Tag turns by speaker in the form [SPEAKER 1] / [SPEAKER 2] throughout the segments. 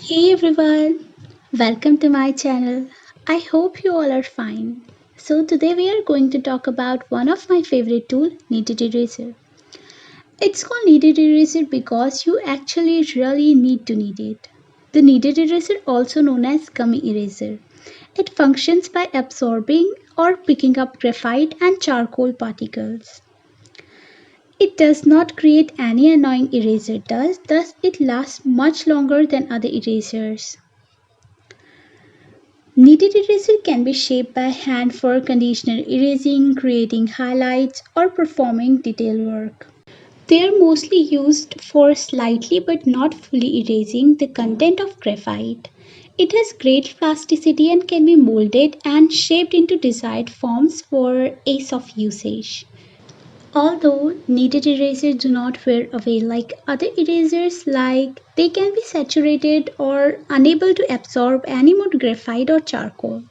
[SPEAKER 1] Hey everyone, welcome to my channel. I hope you all are fine. So today we are going to talk about one of my favorite tool, kneaded eraser. It's called kneaded eraser because you actually really need to knead it. The kneaded eraser, also known as gummy eraser, it functions by absorbing or picking up graphite and charcoal particles. It does not create any annoying eraser dust, thus it lasts much longer than other erasers. Kneaded eraser can be shaped by hand for conditioner erasing, creating highlights, or performing detail work. They are mostly used for slightly but not fully erasing the content of graphite. It has great plasticity and can be molded and shaped into desired forms for ease of usage. Although kneaded erasers do not wear away like other erasers, like they can be saturated or unable to absorb any more graphite or charcoal.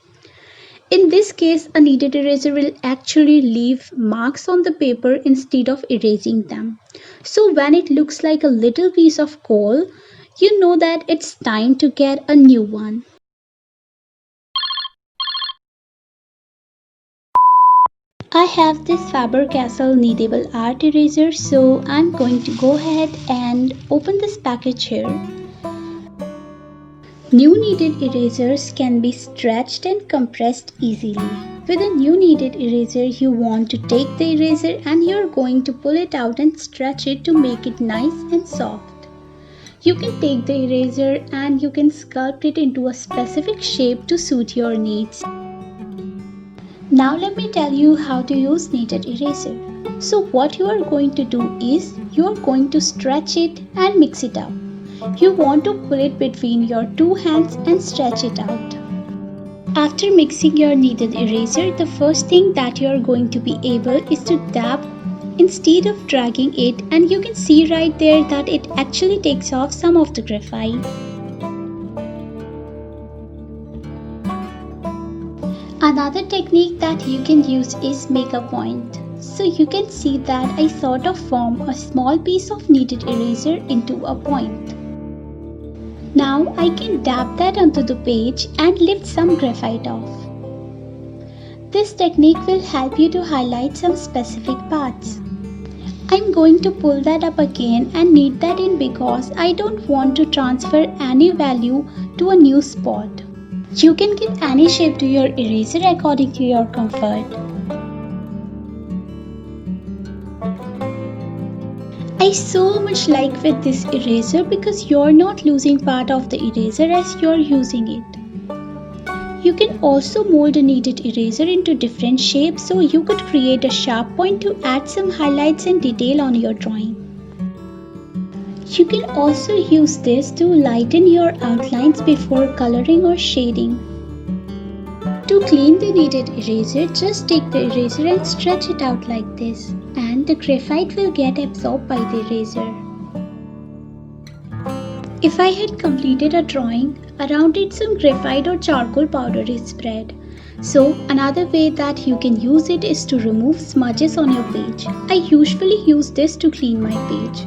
[SPEAKER 1] In this case, a kneaded eraser will actually leave marks on the paper instead of erasing them. So when it looks like a little piece of coal, you know that it's time to get a new one. I have this Faber-Castell kneadable art eraser, so I'm going to go ahead and open this package here. New kneaded erasers can be stretched and compressed easily. With a new kneaded eraser, you want to take the eraser and you're going to pull it out and stretch it to make it nice and soft. You can take the eraser and you can sculpt it into a specific shape to suit your needs. Now let me tell you how to use kneaded eraser. So what you are going to do is you are going to stretch it and mix it up. You want to pull it between your two hands and stretch it out. After mixing your kneaded eraser, the first thing that you are going to be able is to dab instead of dragging it, and you can see right there that it actually takes off some of the graphite. Another technique that you can use is make a point. So you can see that I sort of form a small piece of kneaded eraser into a point. Now I can dab that onto the page and lift some graphite off. This technique will help you to highlight some specific parts. I'm going to pull that up again and knead that in because I don't want to transfer any value to a new spot. You can give any shape to your eraser according to your comfort. I so much like with this eraser because you're not losing part of the eraser as you're using it. You can also mold a kneaded eraser into different shapes, so you could create a sharp point to add some highlights and detail on your drawing. You can also use this to lighten your outlines before coloring or shading. To clean the kneaded eraser, just take the eraser and stretch it out like this, and the graphite will get absorbed by the eraser. If I had completed a drawing, around it some graphite or charcoal powder is spread. So another way that you can use it is to remove smudges on your page. I usually use this to clean my page.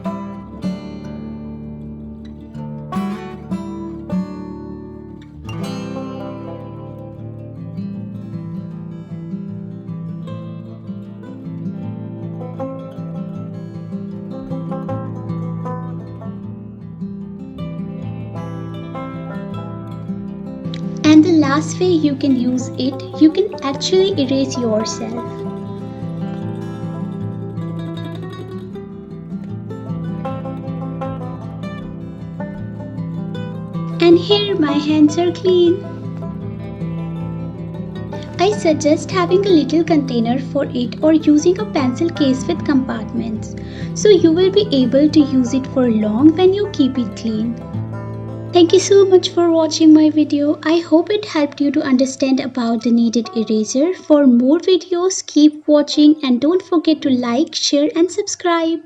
[SPEAKER 1] And the last way you can use it, you can actually erase yourself. And here my hands are clean. I suggest having a little container for it or using a pencil case with compartments, so you will be able to use it for long when you keep it clean. Thank you so much for watching my video. I hope it helped you to understand about the kneaded eraser. For more videos, keep watching and don't forget to like, share and subscribe.